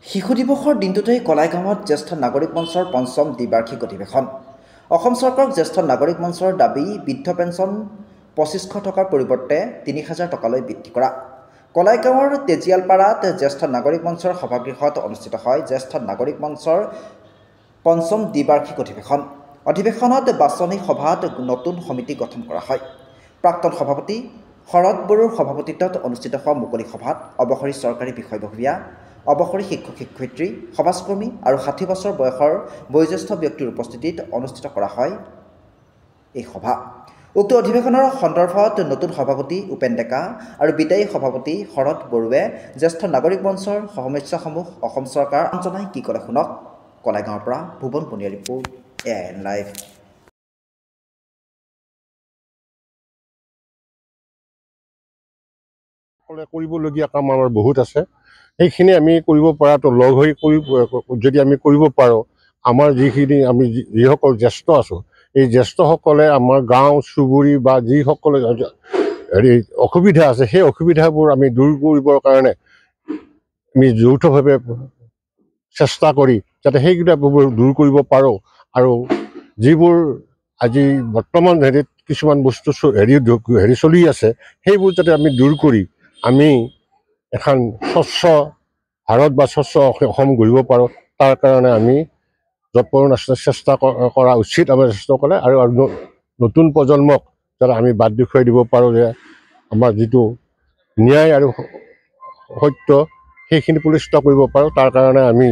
শিশু দিৱসৰ দিনটোতেই কলাইগাঁৱত জ্যেষ্ঠ নাগৰিক মঞ্চৰ পঞ্চম দ্বিবাৰ্ষিক অধিৱেশন। অসম চৰকাৰক জ্যেষ্ঠ নাগৰিক মঞ্চৰ দাবী বৃদ্ধ পেঞ্চন ২৫০০ টকাৰ পৰিৱৰ্তে ৩০০০ টকালৈ বৃদ্ধি কৰা। কলাইগাঁৱৰ তেজিয়ালপাৰাত জ্যেষ্ঠ নাগৰিক মঞ্চৰ সভাগৃহত অনুষ্ঠিত হয় জ্যেষ্ঠ নাগৰিক মঞ্চৰ পঞ্চম দ্বিবাৰ্ষিক অধিৱেশন। অধিৱেশনত বাছনি সভাত নতুন সমিতি গঠন কৰা হয়। প্ৰাক্তন সভাপতি শৰৎ বড়োৰ সভাপতিত্বত অনুষ্ঠিত হোৱা মুকলি সভাত অৱসৰী চৰকাৰী বিষয়ববীয়া, অৱসৰী শিক্ষক শিক্ষয়িত্ৰী, সমাজকৰ্মী আৰু ৬০ বছৰ বয়সৰ বয়োজ্যেষ্ঠ ব্যক্তিৰ উপস্থিতিত অনুষ্ঠিত কৰা হয় এই সভা। উক্ত অধিৱেশনৰ সন্দৰ্ভত নতুন সভাপতি উপেন ডেকা আৰু বিদায়ী সভাপতি শৰৎ বড়োৱে জ্যেষ্ঠ নাগৰিক মঞ্চৰ সমস্যাসমূহ অসম চৰকাৰ জনাই কি ক'লে শুনক। কলাইগাঁৱৰ পৰা ভুৱন বনিয়াৰ ৰিপৰ্ট, AIN লাইভ। কৰিবলগীয়া কাম আমাৰ বহুত আছে, সেইখিনি আমি কৰিব পৰাটো লগ হৈ যদি আমি কৰিব পাৰোঁ, আমাৰ যিখিনি আমি যিসকল জ্যেষ্ঠ আছোঁ, এই জ্যেষ্ঠসকলে আমাৰ গাঁও চুবুৰী বা যিসকলে অসুবিধা আছে, সেই অসুবিধাবোৰ আমি দূৰ কৰিবৰ কাৰণে আমি যৌথভাৱে চেষ্টা কৰি যাতে সেইকেইটাবোৰ দূৰ কৰিব পাৰোঁ। আৰু যিবোৰ আজি বৰ্তমান কিছুমান বস্তু চলি আছে, সেইবোৰ যাতে আমি দূৰ কৰি আমি এখন স্বচ্ছ ভাৰত বা স্বচ্ছ অসম গঢ়িব পাৰোঁ, তাৰ কাৰণে আমি যৎপৰোনাস্তি চেষ্টা কৰা উচিত আমাৰ জ্যেষ্ঠসকলে। আৰু নতুন প্ৰজন্মক যাতে আমি বাট দেখুৱাই দিব পাৰোঁ যে আমাৰ যিটো ন্যায় আৰু সত্য সেইখিনি প্ৰতিষ্ঠিত কৰিব পাৰোঁ, তাৰ কাৰণে আমি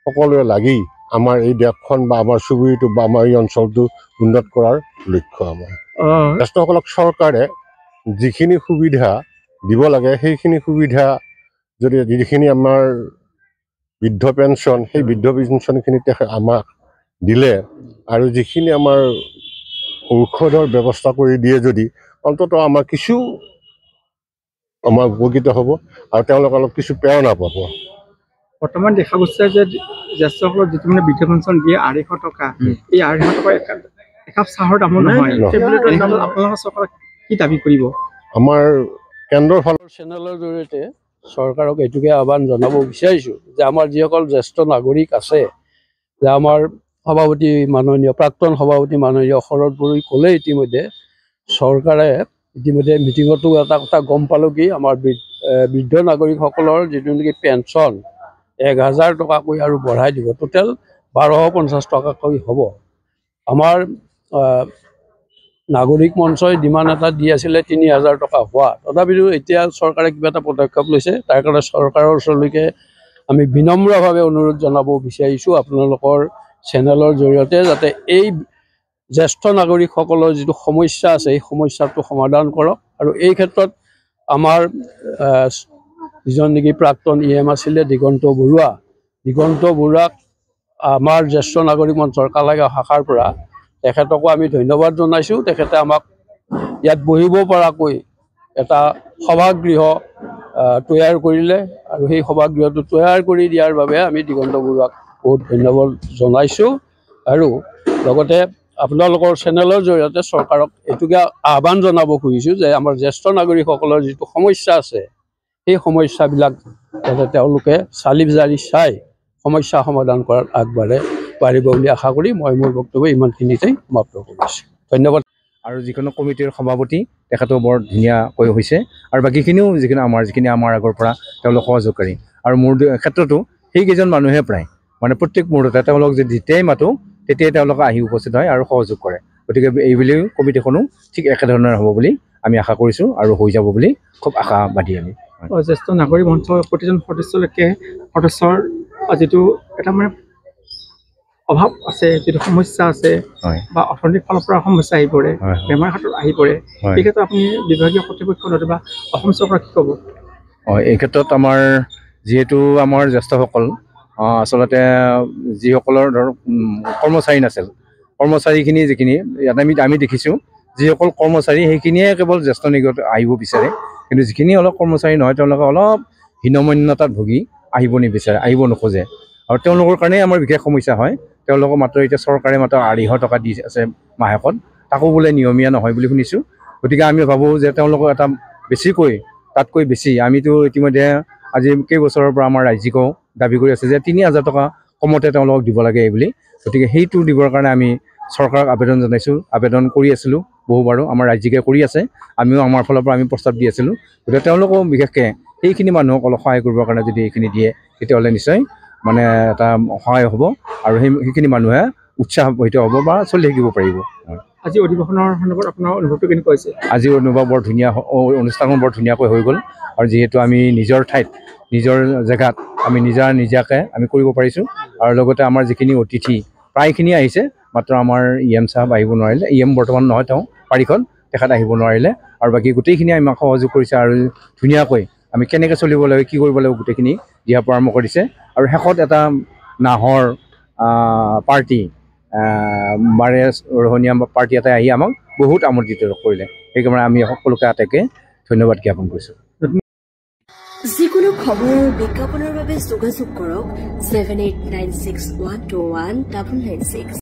সকলোৱে লাগি আমাৰ এই দেশখন বা আমাৰ চুবুৰীটো বা আমাৰ এই অঞ্চলটো উন্নত কৰাৰ লক্ষ্য আমাৰ। জ্যেষ্ঠসকলক চৰকাৰে যিখিনি সুবিধা দিব লাগে, সেইখিনি সুবিধা যদি যিখিনি আমাৰ বৃদ্ধ পেঞ্চন, সেই বৃদ্ধ পেঞ্চনখিনি আমাক দিলে আৰু যিখিনি আমাৰ ঔষধৰ ব্যৱস্থা কৰি দিয়ে, যদি অন্ততঃ আমাৰ কিছু আমাৰ উপকৃত হ'ব আৰু তেওঁলোকে অলপ কিছু প্ৰেৰণা পাব। বৰ্তমান দেখা গৈছে যে জ্যেষ্ঠসকলক যিটো মানে বৃদ্ধ পেঞ্চন দিয়ে ২৫০ টকা, এই ২৫০ টকা একাপ চাহৰ দামো নহয়। আপোনালোকৰ চৰকাৰক কি দাবী কৰিব? আমাৰ কেন্দ্ৰৰ ফালৰ চেনেলৰ জৰিয়তে চৰকাৰক এইটোকে আহ্বান জনাব বিচাৰিছোঁ যে আমাৰ যিসকল জ্যেষ্ঠ নাগৰিক আছে, যে আমাৰ সভাপতি মাননীয় প্ৰাক্তন সভাপতি মাননীয় শৰৎ বড়োই ক'লে ইতিমধ্যে চৰকাৰে ইতিমধ্যে মিটিঙতো এটা কথা গম পালোঁ কি আমাৰ বৃদ্ধ নাগৰিকসকলৰ যিটো নেকি পেঞ্চন ১০০০ টকাকৈ আৰু বঢ়াই দিব, টোটেল ১২৫০ টকাকৈ হ'ব। আমাৰ নাগৰিক মঞ্চই ডিমাণ্ড এটা দি আছিলে ৩০০০ টকা হোৱা, তথাপিতো এতিয়া চৰকাৰে কিবা এটা পদক্ষেপ লৈছে। তাৰ কাৰণে চৰকাৰৰ ওচৰলৈকে আমি বিনম্ৰভাৱে অনুৰোধ জনাব বিচাৰিছোঁ আপোনালোকৰ চেনেলৰ জৰিয়তে যাতে এই জ্যেষ্ঠ নাগৰিকসকলৰ যিটো সমস্যা আছে, এই সমস্যাটো সমাধান কৰক। আৰু এই ক্ষেত্ৰত আমাৰ যিজন নেকি প্ৰাক্তন EM আছিলে দিগন্ত বৰুৱাক আমাৰ জ্যেষ্ঠ নাগৰিক মঞ্চৰ কালাইগাঁও শাখাৰ পৰা তেখেতকো আমি ধন্যবাদ জনাইছোঁ। তেখেতে আমাক ইয়াত বহিব পৰাকৈ এটা সভাগৃহ তৈয়াৰ কৰিলে আৰু সেই সভাগৃহটো তৈয়াৰ কৰি দিয়াৰ বাবে আমি দিগন্ত বৰুৱাক বহুত ধন্যবাদ জনাইছোঁ। আৰু লগতে আপোনালোকৰ চেনেলৰ জৰিয়তে চৰকাৰক এইটোকে আহ্বান জনাব খুজিছোঁ যে আমাৰ জ্যেষ্ঠ নাগৰিকসকলৰ যিটো সমস্যা আছে, সেই সমস্যাবিলাক যাতে তেওঁলোকে চালি চাই সমস্যা সমাধান কৰাত আগবাঢ়ে পাৰিব বুলি আশা কৰি মই মোৰ বক্তব্য ইমানখিনিতেই সমাপ্ত কৰিছোঁ। ধন্যবাদ। আৰু যিকোনো কমিটিৰ সভাপতি তেখেতেও বৰ ধুনীয়াকৈ হৈছে, আৰু বাকীখিনিও যিখিনি আমাৰ আগৰ পৰা তেওঁলোক সহযোগকাৰী। আৰু মোৰ ক্ষেত্ৰতো সেইকেইজন মানুহে প্ৰায় মানে প্ৰত্যেক মুহূৰ্ততে তেওঁলোক যেতিয়াই মাতোঁ তেতিয়াই তেওঁলোকে আহি উপস্থিত হয় আৰু সহযোগ কৰে। গতিকে এইবুলিও কমিটিখনো ঠিক একেধৰণৰ হ'ব বুলি আমি আশা কৰিছোঁ আৰু হৈ যাব বুলি খুব আশাবাদী আমি। জ্যেষ্ঠ নাগৰিক মঞ্চৰ প্ৰতিজন সদস্যৰ যিটো এটা মানে অভাৱ আছে, যিটো সমস্যা আছে বা অৰ্থনৈতিক ফালৰ পৰা সমস্যা আহি পৰে, বেমাৰ ক্ষেত্ৰত আহি পৰে, এই ক্ষেত্ৰত আপুনি বিভাগীয় কৰ্তৃপক্ষ নতুবা অসম চৰকাৰ কি ক'ব? এই ক্ষেত্ৰত আমাৰ যিহেতু আমাৰ জ্যেষ্ঠসকল আচলতে যিসকলৰ ধৰক কৰ্মচাৰী নাছিল, কৰ্মচাৰীখিনি যিখিনি ইয়াত আমি দেখিছোঁ যিসকল কৰ্মচাৰী সেইখিনিয়ে কেৱল জ্যেষ্ঠ নাগৰিকত আহিব বিচাৰে, কিন্তু যিখিনি অলপ কৰ্মচাৰী নহয় তেওঁলোকে অলপ হীনমন্যতাত ভুগি আহিব নিবিচাৰে, আহিব নোখোজে। আৰু তেওঁলোকৰ কাৰণেই আমাৰ বিশেষ সমস্যা হয়। তেওঁলোকক মাত্ৰ এতিয়া চৰকাৰে মাত্ৰ ২৫০ টকা দি আছে মাহেকত, তাকো বোলে নিয়মীয়া নহয় বুলি শুনিছোঁ। গতিকে আমি ভাবোঁ যে তেওঁলোকক এটা তাতকৈ বেছি আমিতো ইতিমধ্যে আজি কেইবছৰৰ পৰা আমাৰ ৰাজ্যিকো দাবী কৰি আছে যে ৩,০০০ টকা কমতে তেওঁলোকক দিব লাগে বুলি। গতিকে সেইটো দিবৰ কাৰণে আমি চৰকাৰক আবেদন জনাইছোঁ, আবেদন কৰি আছিলোঁ বহুবাৰো, আমাৰ ৰাজ্যিকে কৰি আছে, আমিও আমাৰ ফালৰ পৰা আমি প্ৰস্তাৱ দি আছিলোঁ। গতিকে তেওঁলোকেও বিশেষকৈ সেইখিনি মানুহক অলপ সহায় কৰিবৰ কাৰণে যদি এইখিনি দিয়ে তেতিয়াহ'লে নিশ্চয় মানে এটা সহায় হ'ব আৰু সেইখিনি মানুহে উৎসাহিত হ'ব বা চলি থাকিব পাৰিব। আজি অধিৱেশনৰ সন্দৰ্ভত আপোনাৰ অনুভৱটো কেনেকুৱা হৈছে? আজি অনুভৱ বৰ ধুনীয়া, অনুষ্ঠানো বৰ ধুনীয়াকৈ হৈ গ'ল আৰু যিহেতু আমি নিজৰ ঠাইত নিজৰ জেগাত আমি নিজাকৈ আমি কৰিব পাৰিছোঁ আৰু লগতে আমাৰ যিখিনি অতিথি প্ৰায়খিনি আহিছে, মাত্ৰ আমাৰ EM চাহাব আহিব নোৱাৰিলে, EM বৰ্তমান নহয় তেওঁ পাৰিখন, তেখেত আহিব নোৱাৰিলে আৰু বাকী গোটেইখিনি আমাক সহযোগ কৰিছে আৰু ধুনীয়াকৈ আমি কেনেকৈ চলিব লাগিব কি কৰিব লাগিব গোটেইখিনি দিহা পৰামৰ্শ দিছে আৰু শেষত এটা নাহৰ পাৰ্টি বাৰে ৰহণীয়া পাৰ্টি এটাই আহি আমাক বহুত আমন্ত্ৰিত কৰিলে, সেইকাৰণে আমি সকলোকে আটাইকে ধন্যবাদ জ্ঞাপন কৰিছোঁ। যিকোনো খবৰৰ বিজ্ঞাপনৰ বাবে যোগাযোগ কৰক 7896121996।